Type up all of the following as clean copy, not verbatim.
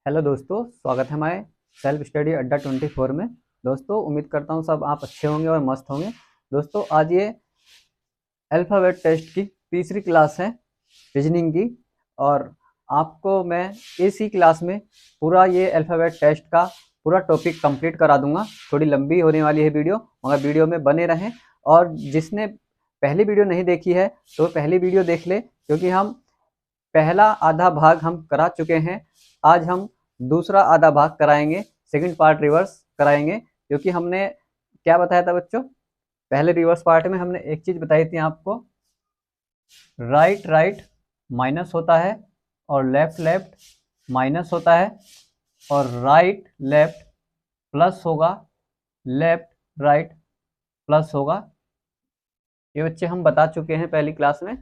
Hello दोस्तों, स्वागत है हमारे सेल्फ स्टडी अड्डा 24 में। दोस्तों उम्मीद करता हूँ सब आप अच्छे होंगे और मस्त होंगे। दोस्तों आज ये अल्फ़ाबेट टेस्ट की तीसरी क्लास है रीजनिंग की, और आपको मैं इसी क्लास में पूरा ये अल्फ़ाबेट टेस्ट का पूरा टॉपिक कंप्लीट करा दूंगा। थोड़ी लंबी होने वाली है वीडियो, मगर वीडियो में बने रहें। और जिसने पहली वीडियो नहीं देखी है तो पहली वीडियो देख ले, क्योंकि हम पहला आधा भाग हम करा चुके हैं। आज हम दूसरा आधा भाग कराएंगे, सेकंड पार्ट रिवर्स कराएंगे। क्योंकि हमने क्या बताया था बच्चों, पहले रिवर्स पार्ट में हमने एक चीज बताई थी आपको, राइट राइट माइनस होता है और लेफ्ट लेफ्ट माइनस होता है, और राइट लेफ्ट प्लस होगा, लेफ्ट राइट प्लस होगा। ये बच्चे हम बता चुके हैं पहली क्लास में।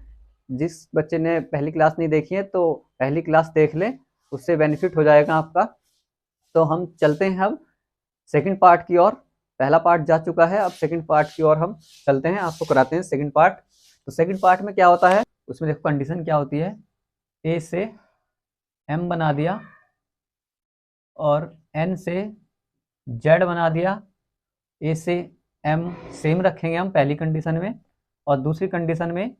जिस बच्चे ने पहली क्लास नहीं देखी है तो पहली क्लास देख ले, उससे बेनिफिट हो जाएगा आपका। तो हम चलते हैं अब सेकंड पार्ट की ओर। पहला पार्ट जा चुका है, अब सेकंड पार्ट की ओर हम चलते हैं, आपको कराते हैं सेकंड पार्ट। तो सेकंड पार्ट में क्या होता है, उसमें देखो कंडीशन क्या होती है। ए से एम बना दिया और एन से जेड बना दिया। ए से एम सेम रखेंगे हम पहली कंडीशन में, और दूसरी कंडीशन में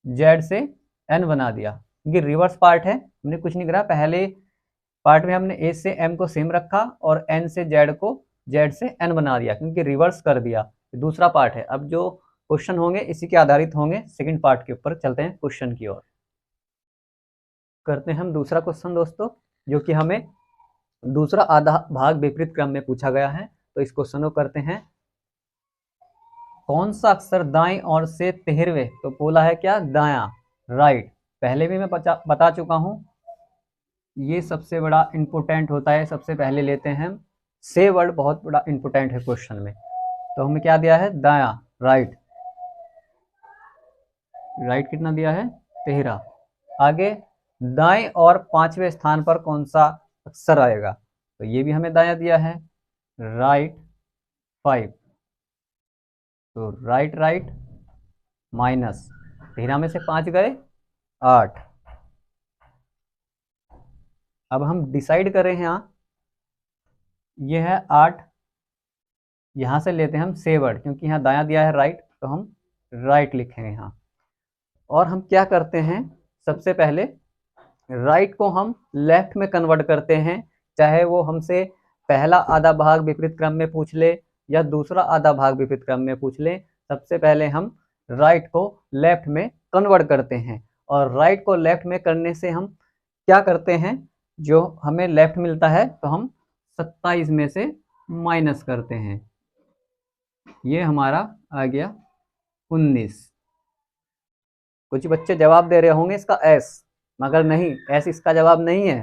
जेड से एन बना दिया। क्योंकि रिवर्स पार्ट है, हमने कुछ नहीं करा। पहले पार्ट में हमने ए से एम को सेम रखा और एन से जेड को जेड से एन बना दिया, क्योंकि रिवर्स कर दिया। दूसरा पार्ट है। अब जो क्वेश्चन होंगे इसी के आधारित होंगे सेकंड पार्ट के ऊपर। चलते हैं क्वेश्चन की ओर, करते हैं हम दूसरा क्वेश्चन दोस्तों, जो कि हमें दूसरा आधा भाग विपरीत क्रम में पूछा गया है। तो इस क्वेश्चन को करते हैं। कौन सा अक्षर दाएं ओर से 13वें, तो बोला है क्या, दायां, राइट। पहले भी मैं बता चुका हूं, ये सबसे बड़ा इंपोर्टेंट होता है। सबसे पहले लेते हैं हम से वर्ड, बहुत बड़ा इंपोर्टेंट है क्वेश्चन में। तो हमें क्या दिया है, दायां, राइट। राइट कितना दिया है, 13। आगे दाएं और 5वें स्थान पर कौन सा अक्षर आएगा, तो ये भी हमें दायां दिया है, राइट 5। तो राइट राइट माइनस 13 में से 5 गए 8। अब हम डिसाइड करें यहाँ, ये है 8। यहाँ से लेते हैं हम से वर्ड, क्योंकि यहाँ दायां दिया है राइट, तो हम राइट लिखेंगे यहाँ। और हम क्या करते हैं, सबसे पहले राइट को हम लेफ्ट में कन्वर्ट करते हैं। चाहे वो हमसे पहला आधा भाग विपरीत क्रम में पूछ ले या दूसरा आधा भाग विपरीत क्रम में पूछ ले, सबसे पहले हम राइट को लेफ्ट में कन्वर्ट करते हैं। और राइट को लेफ्ट में करने से हम क्या करते हैं, जो हमें लेफ्ट मिलता है तो हम 27 में से माइनस करते हैं। ये हमारा आ गया 19। कुछ बच्चे जवाब दे रहे होंगे इसका एस, मगर नहीं, एस इसका जवाब नहीं है।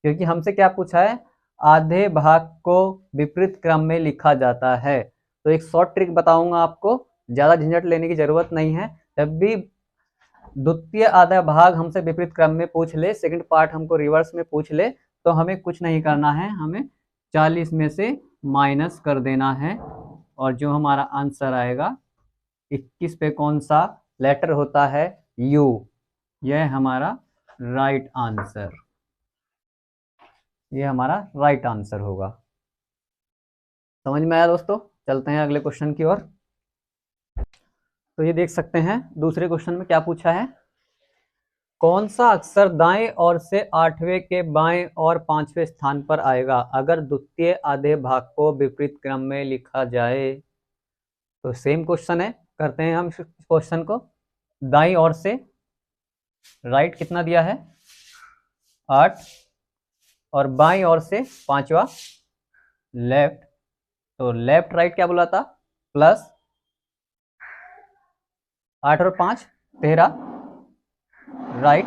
क्योंकि हमसे क्या पूछा है, आधे भाग को विपरीत क्रम में लिखा जाता है। तो एक शॉर्ट ट्रिक बताऊंगा आपको, ज्यादा झंझट लेने की जरूरत नहीं है। जब भी द्वितीय आधा भाग हमसे विपरीत क्रम में पूछ ले, सेकंड पार्ट हमको रिवर्स में पूछ ले, तो हमें कुछ नहीं करना है, हमें 40 में से माइनस कर देना है। और जो हमारा आंसर आएगा 21 पे कौन सा लेटर होता है, यू। यह हमारा राइट आंसर, ये हमारा राइट आंसर होगा। समझ में आया दोस्तों? चलते हैं अगले क्वेश्चन की ओर। तो ये देख सकते हैं दूसरे क्वेश्चन में क्या पूछा है, कौन सा अक्षर दाएं ओर से 8वें के बाएं और 5वें स्थान पर आएगा अगर द्वितीय आधे भाग को विपरीत क्रम में लिखा जाए। तो सेम क्वेश्चन है, करते हैं हम क्वेश्चन को। दाईं ओर से राइट कितना दिया है, 8, और बाईं ओर से 5वां लेफ्ट। तो लेफ्ट राइट क्या बोला था, प्लस 8 और 5 13, राइट।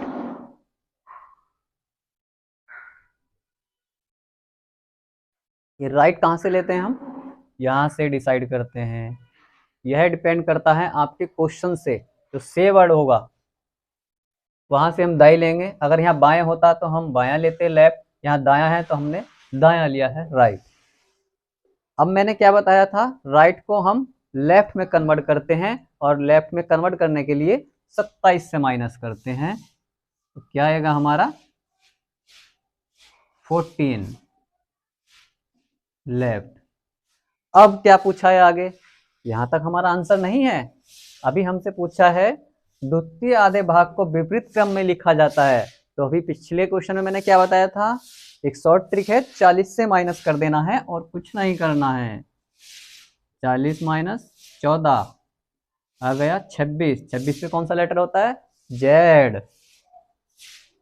ये राइट कहाँ से लेते हैं हम, यहाँ से डिसाइड करते हैं। यह डिपेंड करता है आपके क्वेश्चन से, जो से वर्ड होगा वहां से हम दाई लेंगे। अगर यहाँ बाएं होता तो हम बायां लेते लेफ्ट, यहाँ दायां है तो हमने दायां लिया है राइट। अब मैंने क्या बताया था, राइट को हम लेफ्ट में कन्वर्ट करते हैं, और लेफ्ट में कन्वर्ट करने के लिए 27 से माइनस करते हैं। तो क्या आएगा हमारा 14 लेफ्ट। अब क्या पूछा है आगे, यहां तक हमारा आंसर नहीं है। अभी हमसे पूछा है द्वितीय आधे भाग को विपरीत क्रम में लिखा जाता है। तो अभी पिछले क्वेश्चन में मैंने क्या बताया था, एक शॉर्ट ट्रिक है, 40 से माइनस कर देना है और कुछ नहीं करना है। 40 माइनस 14 आ गया 26। 26 पे कौन सा लेटर होता है, जेड।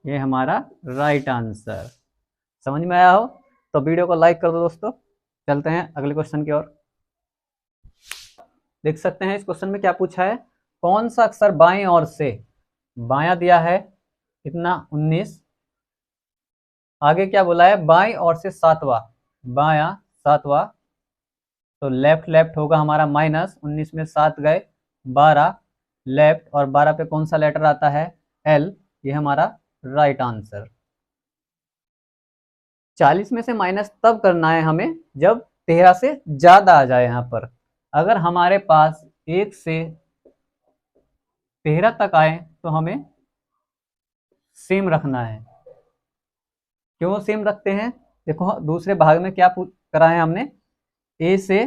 ये हमारा राइट आंसर। समझ में आया हो तो वीडियो को लाइक कर दो दोस्तों। चलते हैं अगले क्वेश्चन की ओर। देख सकते हैं इस क्वेश्चन में क्या पूछा है, कौन सा अक्षर बाएं ओर से, बायां दिया है कितना 19, आगे क्या बोला है बाएं ओर से सातवां, बायां सातवां, तो लेफ्ट लेफ्ट होगा हमारा माइनस 19 में 7 गए 12 लेफ्ट, और 12 पे कौन सा लेटर आता है, एल। ये हमारा राइट आंसर। 40 में से माइनस तब करना है हमें जब 13 से ज्यादा आ जाए। यहाँ पर अगर हमारे पास 1 से 13 तक आए तो हमें सेम रखना है। क्यों सेम रखते हैं, देखो दूसरे भाग में क्या करा है हमने, ए से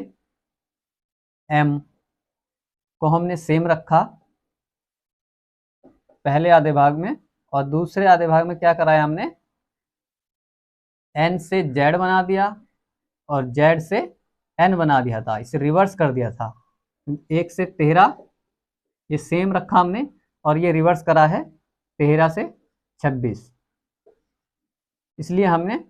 एम को हमने सेम रखा पहले आधे भाग में, और दूसरे आधे भाग में क्या कराया हमने, एन से जेड बना दिया और जेड से एन बना दिया था, इसे रिवर्स कर दिया था। 1 से 13 ये सेम रखा हमने, और ये रिवर्स करा है 13 से 26, इसलिए हमने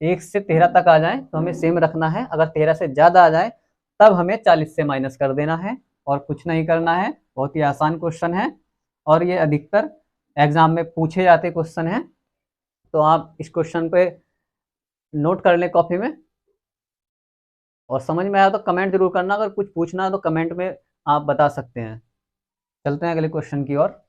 1 से 13 तक आ जाए तो हमें सेम रखना है, अगर 13 से ज़्यादा आ जाए तब हमें 40 से माइनस कर देना है और कुछ नहीं करना है। बहुत ही आसान क्वेश्चन है और ये अधिकतर एग्जाम में पूछे जाते क्वेश्चन हैं, तो आप इस क्वेश्चन पे नोट कर लें कॉपी में। और समझ में आया तो कमेंट जरूर करना, अगर कुछ पूछना है तो कमेंट में आप बता सकते हैं। चलते हैं अगले क्वेश्चन की ओर।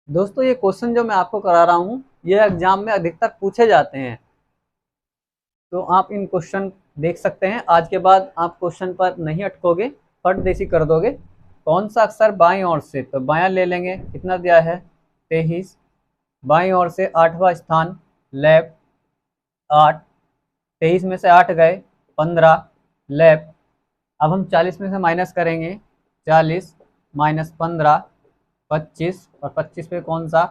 दोस्तों ये क्वेश्चन जो मैं आपको करा रहा हूँ ये एग्जाम में अधिकतर पूछे जाते हैं, तो आप इन क्वेश्चन देख सकते हैं। आज के बाद आप क्वेश्चन पर नहीं अटकोगे, फट देसी कर दोगे। कौन सा अक्षर बाईं ओर से, तो बायां ले लेंगे, कितना दिया है 23, बाईं ओर से 8वां स्थान लेफ्ट 8, 23 में से 8 गए 15 लेफ्ट। अब हम 40 में से माइनस करेंगे, 40 माइनस 15 25, और 25 पे कौन सा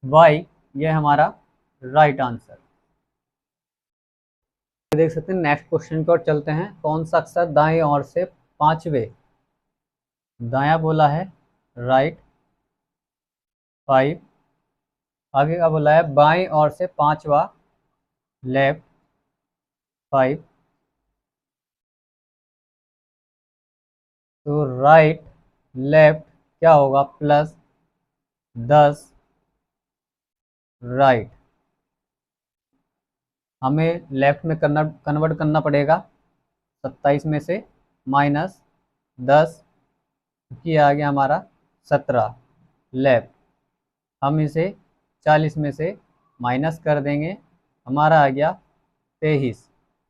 वाई, ये हमारा राइट आंसर। देख सकते हैं नेक्स्ट क्वेश्चन की ओर चलते हैं। कौन सा अक्षर दाएं ओर से पांचवे, दाया बोला है राइट 5, आगे का बोला है बाएं ओर से पांचवा लेफ्ट 5, तो राइट लेफ्ट क्या होगा प्लस 10 राइट। हमें लेफ्ट में कन्वर्ट करना पड़ेगा, 27 में से माइनस 10 की आ गया हमारा 17 लेफ्ट। हम इसे 40 में से माइनस कर देंगे, हमारा आ गया 23,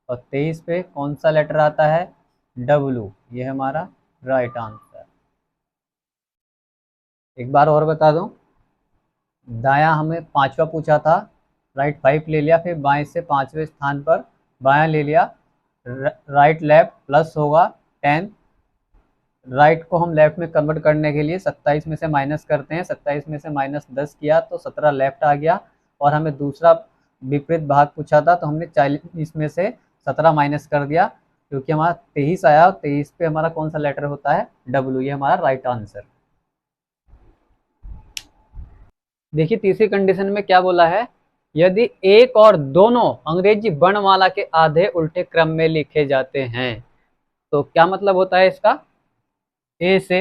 और 23 पे कौन सा लेटर आता है, डब्लू। ये हमारा राइट आंसर। एक बार और बता दूं, दाया हमें पांचवा पूछा था, राइट 5 ले लिया, फिर बाएं से पांचवें स्थान पर बायां ले लिया, राइट लेफ्ट प्लस होगा 10, राइट को हम लेफ्ट में कन्वर्ट करने के लिए 27 में से माइनस करते हैं, 27 में से माइनस 10 किया तो 17 लेफ्ट आ गया, और हमें दूसरा विपरीत भाग पूछा था तो हमने 40 में से 17 माइनस कर दिया, क्योंकि हमारा 23 आया, 23 पे हमारा कौन सा लेटर होता है, डब्ल्यू। ये हमारा राइट आंसर। देखिए तीसरी कंडीशन में क्या बोला है, यदि एक और दोनों अंग्रेजी वर्णमाला के आधे उल्टे क्रम में लिखे जाते हैं, तो क्या मतलब होता है इसका, ए से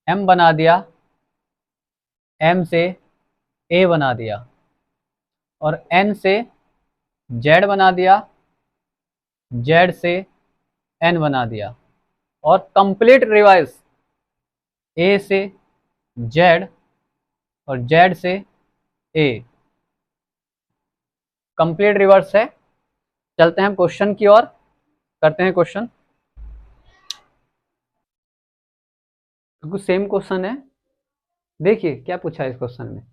एम बना दिया, एम से ए बना दिया, और एन से जेड बना दिया, जेड से एन बना दिया, और कंप्लीट रिवर्स ए से जेड और जेड से ए, कंप्लीट रिवर्स है। चलते हैं हम क्वेश्चन की ओर, करते हैं क्वेश्चन। क्योंकि सेम क्वेश्चन है देखिए क्या पूछा है इस क्वेश्चन में,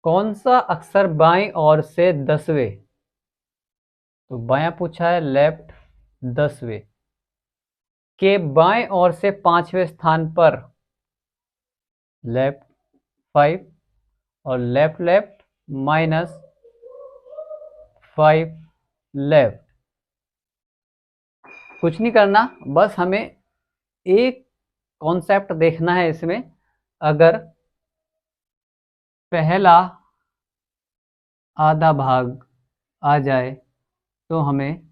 कौन सा अक्षर बाईं ओर से 10वें, तो बायां पूछा है लेफ्ट 10वें के बाएं ओर से 5वें स्थान पर लेफ्ट 5 और लेफ्ट लेफ्ट -5 लेफ्ट। कुछ नहीं करना, बस हमें एक कॉन्सेप्ट देखना है इसमें। अगर पहला आधा भाग आ जाए तो हमें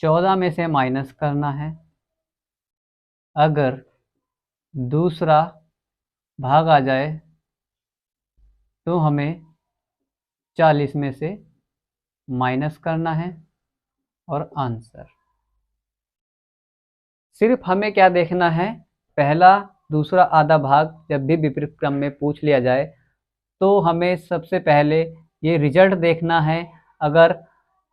14 में से माइनस करना है। अगर दूसरा भाग आ जाए तो हमें 40 में से माइनस करना है। और आंसर सिर्फ हमें क्या देखना है, पहला दूसरा आधा भाग जब भी विपरीत क्रम में पूछ लिया जाए तो हमें सबसे पहले ये रिजल्ट देखना है। अगर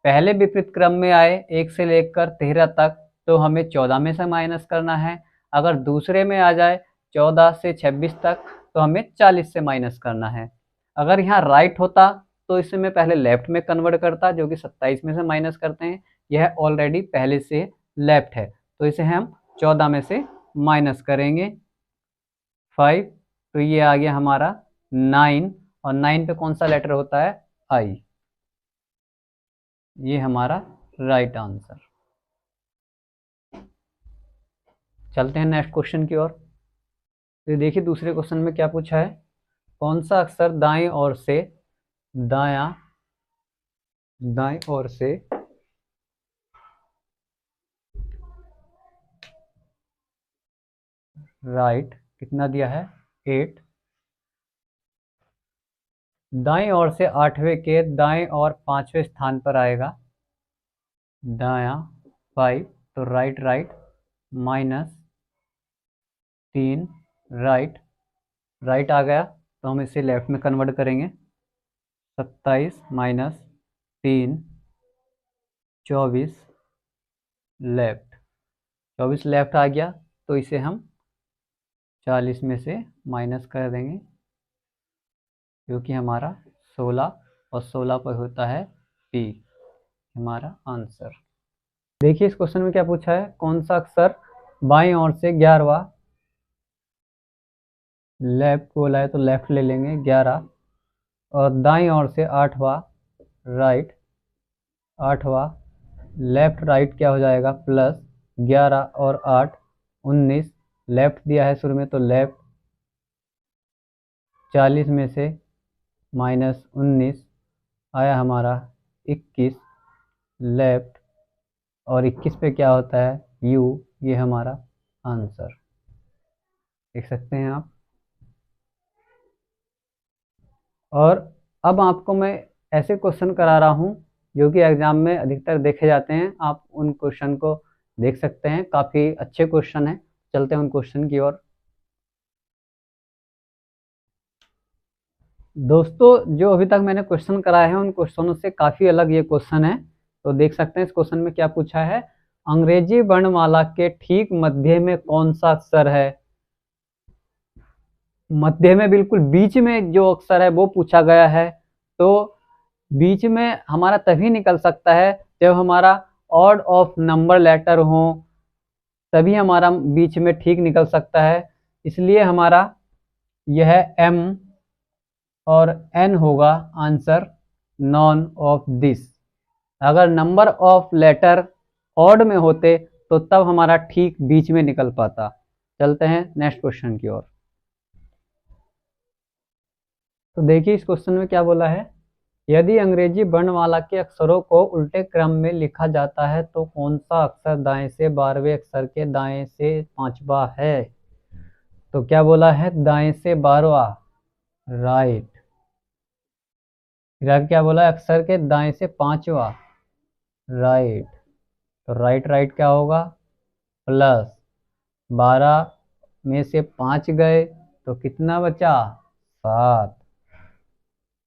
पहले विपरीत क्रम में आए 1 से लेकर 13 तक तो हमें 14 में से माइनस करना है। अगर दूसरे में आ जाए 14 से 26 तक तो हमें 40 से माइनस करना है। अगर यहाँ राइट होता तो इसे मैं पहले लेफ्ट में कन्वर्ट करता, जो कि 27 में से माइनस करते हैं। यह ऑलरेडी पहले से लेफ्ट है तो इसे हम 14 में से माइनस करेंगे 5, तो ये आ गया हमारा 9। और 9 पे कौन सा लेटर होता है, आई। ये हमारा राइट आंसर। चलते हैं नेक्स्ट क्वेश्चन की ओर। तो देखिए दूसरे क्वेश्चन में क्या पूछा है, कौन सा अक्षर दाएं ओर से दाएं ओर से राइट कितना दिया है 8, दाएं ओर से 8वें के दाएं और 5वें स्थान पर आएगा, दाया 5 तो राइट राइट -3 राइट राइट आ गया तो हम इसे लेफ्ट में कन्वर्ट करेंगे। 27 -3 24 लेफ्ट, 24 लेफ्ट आ गया तो इसे हम 40 में से माइनस कर देंगे, जो कि हमारा 16 और 16 पर होता है पी, हमारा आंसर। देखिए इस क्वेश्चन में क्या पूछा है, कौन सा अक्षर बाईं ओर से 11वां, लेफ्ट बोला है तो लेफ्ट ले लेंगे 11, और दाईं ओर से 8वां राइट 8वां, लेफ्ट राइट क्या हो जाएगा +11 और 8 19, लेफ्ट दिया है शुरू में तो लेफ्ट 40 में से -19 आया हमारा 21 लेफ्ट, और 21 पे क्या होता है यू, ये हमारा आंसर। देख सकते हैं आप। और अब आपको मैं ऐसे क्वेश्चन करा रहा हूँ जो कि एग्जाम में अधिकतर देखे जाते हैं, आप उन क्वेश्चन को देख सकते हैं, काफ़ी अच्छे क्वेश्चन हैं। चलते हैं उन क्वेश्चन की ओर। दोस्तों जो अभी तक मैंने क्वेश्चन कराए हैं उन क्वेश्चनों से काफ़ी अलग ये क्वेश्चन है। तो देख सकते हैं इस क्वेश्चन में क्या पूछा है, अंग्रेजी वर्णमाला के ठीक मध्य में कौन सा अक्षर है। मध्य में बिल्कुल बीच में जो अक्षर है वो पूछा गया है। तो बीच में हमारा तभी निकल सकता है जब हमारा ऑड ऑफ नंबर लेटर हो, तभी हमारा बीच में ठीक निकल सकता है। इसलिए हमारा यह एम और एन होगा आंसर, नॉन ऑफ दिस। अगर नंबर ऑफ लेटर ऑड में होते तो तब हमारा ठीक बीच में निकल पाता। चलते हैं नेक्स्ट क्वेश्चन की ओर। तो देखिए इस क्वेश्चन में क्या बोला है, यदि अंग्रेजी वर्णमाला के अक्षरों को उल्टे क्रम में लिखा जाता है तो कौन सा अक्षर दाएं से 12वें अक्षर के दाएं से 5वां है। तो क्या बोला है, दाएं से 12वां राइट, फिर क्या बोला है, अक्षर के दाएं से 5वां राइट, तो राइट राइट क्या होगा +12 में से 5 गए तो कितना बचा 7,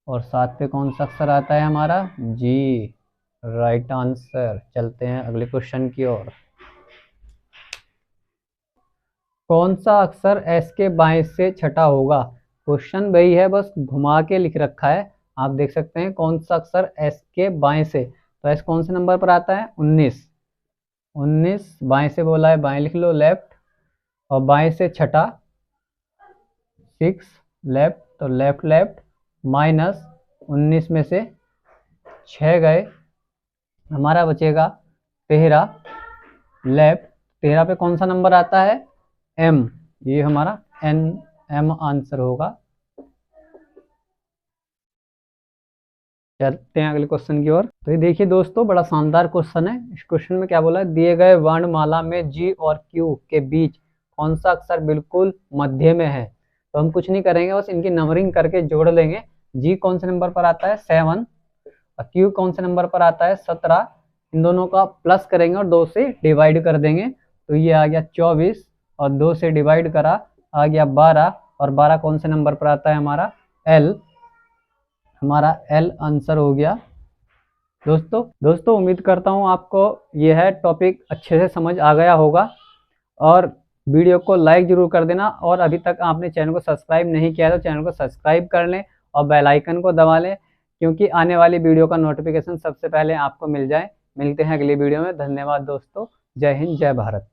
और 7 पे कौन सा अक्षर आता है हमारा जी, राइट आंसर। चलते हैं अगले क्वेश्चन की ओर। कौन सा अक्षर एस के बाएं से छठा होगा। क्वेश्चन वही है, बस घुमा के लिख रखा है। आप देख सकते हैं कौन सा अक्षर एस के बाएं से, तो एस कौन से नंबर पर आता है 19। 19 बाएं से बोला है, बाएं लिख लो लेफ्ट, और बाएं से छठा 6 लेफ्ट, तो लेफ्ट लेफ्ट माइनस 19 में से 6 गए, हमारा बचेगा 13 लेफ्ट। 13 पे कौन सा नंबर आता है एम, ये हमारा एम आंसर होगा। चलते हैं अगले क्वेश्चन की ओर। तो ये देखिए दोस्तों, बड़ा शानदार क्वेश्चन है। इस क्वेश्चन में क्या बोला है, दिए गए वर्णमाला में जी और क्यू के बीच कौन सा अक्षर बिल्कुल मध्य में है। तो हम कुछ नहीं करेंगे, बस इनकी नंबरिंग करके जोड़ लेंगे। जी कौन से नंबर पर आता है 7, और क्यू कौन से नंबर पर आता है 17। इन दोनों का प्लस करेंगे और 2 से डिवाइड कर देंगे, तो ये आ गया 24, और 2 से डिवाइड करा आ गया 12, और 12 कौन से नंबर पर आता है हमारा एल, हमारा एल आंसर हो गया। दोस्तों उम्मीद करता हूँ आपको यह है टॉपिक अच्छे से समझ आ गया होगा, और वीडियो को लाइक जरूर कर देना, और अभी तक आपने चैनल को सब्सक्राइब नहीं किया तो चैनल को सब्सक्राइब कर लें और बेल आइकन को दबा लें, क्योंकि आने वाली वीडियो का नोटिफिकेशन सबसे पहले आपको मिल जाए। मिलते हैं अगली वीडियो में। धन्यवाद दोस्तों, जय हिंद जय भारत।